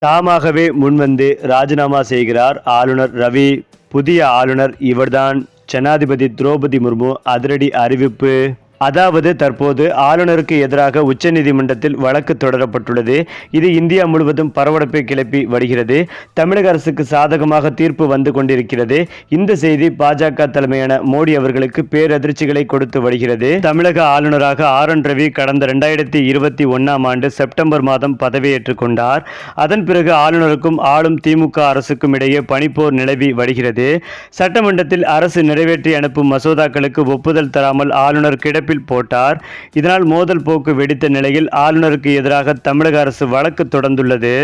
தாமாகவே முன்வந்து ராஜினாமா செய்கிறார் ஆளுநர் ரவி. புதிய ஆளுநர் இவர்தான். ஜனாதிபதி திரௌபதி முர்மு அதிரடி அறிவிப்பு. அதாவது தற்போது ஆளுநருக்கு எதிராக உச்சநீதிமன்றத்தில் வழக்கு தொடரப்பட்டுள்ளது. இது இந்தியா முழுவதும் பரபரப்பை கிளப்பி வருகிறது. தமிழக அரசுக்கு சாதகமாக தீர்ப்பு வந்து கொண்டிருக்கிறது. இந்த செய்தி பாஜக தலைமையான மோடி அவர்களுக்கு பேரதிர்ச்சிகளை கொடுத்து வருகிறது. தமிழக ஆளுநராக ரவி கடந்த 2021ஆம் ஆண்டு செப்டம்பர் மாதம் பதவியேற்றுக் கொண்டார். அதன் பிறகு ஆளுநருக்கும் ஆளும் திமுக அரசுக்கும் இடையே பனிப்போர் நிலவி வருகிறது. சட்டமன்றத்தில் அரசு நிறைவேற்றி அனுப்பும் மசோதாக்களுக்கு ஒப்புதல் தராமல் ஆளுநர் போட்டார். இதனால் மோதல் போக்கு வெடித்த நிலையில் ஆளுநருக்கு எதிராக தமிழக அரசு வழக்கு தொடர்ந்துள்ளது.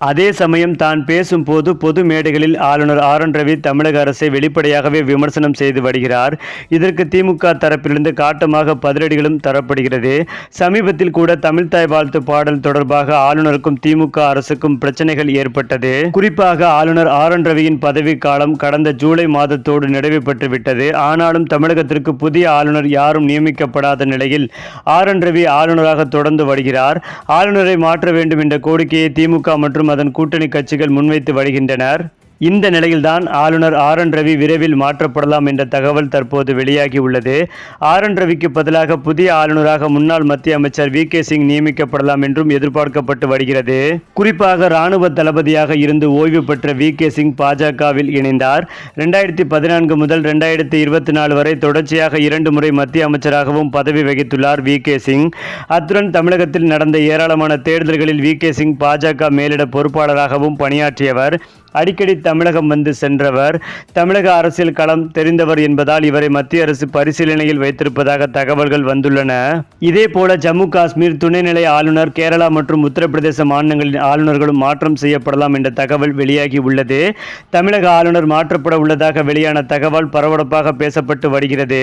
அதே சமயம் தான் பேசும்போது பொது மேடைகளில் ஆளுநர் ரவி தமிழக அரசை வெளிப்படையாகவே விமர்சனம் செய்து வருகிறார். இதற்கு திமுக தரப்பிலிருந்து காட்டமாக பதிலடிகளும் தரப்படுகிறது. சமீபத்தில் கூட தமிழ்தாய் வாழ்த்து பாடல் தொடர்பாக ஆளுநருக்கும் திமுக அரசுக்கும் பிரச்சனைகள் ஏற்பட்டது. குறிப்பாக ஆளுநர் ரவியின் பதவி காலம் கடந்த ஜூலை மாதத்தோடு நிறைவு பெற்றுவிட்டது. ஆனாலும் தமிழகத்திற்கு புதிய ஆளுநர் யாரும் நியமிக்கப்படாத நிலையில் ரவி ஆளுநராக தொடர்ந்து வருகிறார். ஆளுநரை மாற்ற வேண்டும் என்ற கோரிக்கையை திமுக மற்றும் அதன் கூட்டணி கட்சிகள் முன்வைத்து வருகின்றனர். இந்த நிலையில்தான் ஆளுநர் ரவி விரைவில் மாற்றப்படலாம் என்ற தகவல் தற்போது வெளியாகி உள்ளது. ரவிக்கு பதிலாக புதிய ஆளுநராக முன்னாள் மத்திய அமைச்சர் வி.கே. சிங் நியமிக்கப்படலாம் என்றும் எதிர்பார்க்கப்பட்டு வருகிறது. குறிப்பாக ராணுவ தளபதியாக இருந்து ஓய்வு பெற்ற வி.கே. சிங் பாஜகவில் இணைந்தார். 2014 முதல் 2024 வரை தொடர்ச்சியாக 2 முறை மத்திய அமைச்சராகவும் பதவி வகித்துள்ளார் வி.கே. சிங். அத்துடன் தமிழகத்தில் நடந்த ஏராளமான தேர்தல்களில் வி.கே. சிங் பாஜக மேலிட பொறுப்பாளராகவும் பணியாற்றியவர். அடிக்கடி தமிழகம் வந்து சென்றவர். தமிழக அரசியல் களம் தெரிந்தவர் என்பதால் இவரை மத்திய அரசு பரிசீலனையில் வைத்திருப்பதாக தகவல்கள் வந்துள்ளன. இதே போல ஜம்மு காஷ்மீர் துணைநிலை ஆளுநர், கேரளா மற்றும் உத்தரப்பிரதேச மாநிலங்களின் ஆளுநர்களும் மாற்றம் செய்யப்படலாம் என்ற தகவல் வெளியாகி உள்ளது. தமிழக ஆளுநர் மாற்றப்பட உள்ளதாக வெளியான தகவல் பரபரப்பாக பேசப்பட்டு வருகிறது.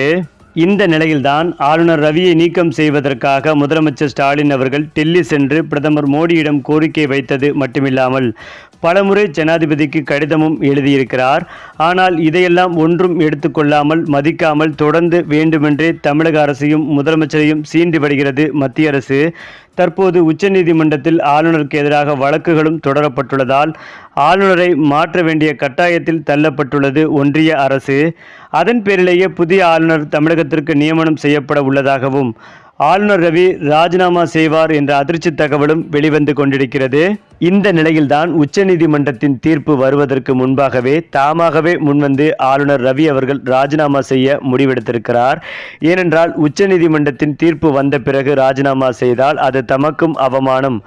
இந்த நிலையில்தான் ஆளுநர் ரவியை நீக்கம் செய்வதற்காக முதலமைச்சர் ஸ்டாலின் அவர்கள் டெல்லி சென்று பிரதமர் மோடியிடம் கோரிக்கை வைத்தது மட்டுமில்லாமல் பலமுறை ஜனாதிபதிக்கு கடிதமும் எழுதியிருக்கிறார். ஆனால் இதையெல்லாம் ஒன்றும் எடுத்துக்கொள்ளாமல் மதிக்காமல் தொடர்ந்து வேண்டுமென்றே தமிழக அரசையும் முதலமைச்சரையும் சீண்டி வருகிறது மத்திய அரசு. தற்போது உச்சநீதிமன்றத்தில் ஆளுநருக்கு எதிராக வழக்குகளும் தொடரப்பட்டுள்ளதால் ஆளுநரை மாற்ற வேண்டிய கட்டாயத்தில் தள்ளப்பட்டுள்ளது ஒன்றிய அரசு. அதன் பேரிலேயே புதிய ஆளுநர் தமிழகத்திற்கு நியமனம் செய்யப்பட உள்ளதாகவும் ஆளுநர் ரவி ராஜினாமா செய்வார் என்ற அதிர்ச்சி தகவலும் வெளிவந்து கொண்டிருக்கிறது. இந்த நிலையில்தான் உச்சநீதிமன்றத்தின் தீர்ப்பு வருவதற்கு முன்பாகவே தாமாகவே முன்வந்து ஆளுநர் ரவி அவர்கள் ராஜினாமா செய்ய முடிவெடுத்திருக்கிறார். ஏனென்றால் உச்சநீதிமன்றத்தின் தீர்ப்பு வந்த பிறகு ராஜினாமா செய்தால் அது தமக்கும் அவமானம்,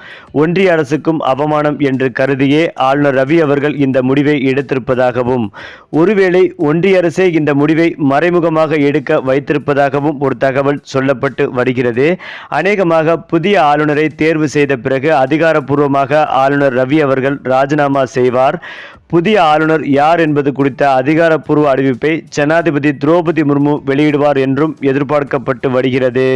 ஒன்றிய அரசுக்கும் அவமானம் என்று கருதியே ஆளுநர் ரவி அவர்கள் இந்த முடிவை எடுத்திருப்பதாகவும், ஒருவேளை ஒன்றிய அரசே இந்த முடிவை மறைமுகமாக எடுக்க வைத்திருப்பதாகவும் ஒரு தகவல் சொல்லப்பட்டு வருகிறது. அநேகமாக புதிய ஆளுநரை தேர்வு செய்த பிறகு அதிகாரப்பூர்வமாக ஆளுநர் ரவி அவர்கள் ராஜினாமா செய்வார். புதிய ஆளுநர் யார் என்பது குறித்த அதிகாரப்பூர்வ அறிவிப்பை ஜனாதிபதி திரௌபதி முர்மு வெளியிடுவார் என்றும் எதிர்பார்க்கப்பட்டு வருகிறது.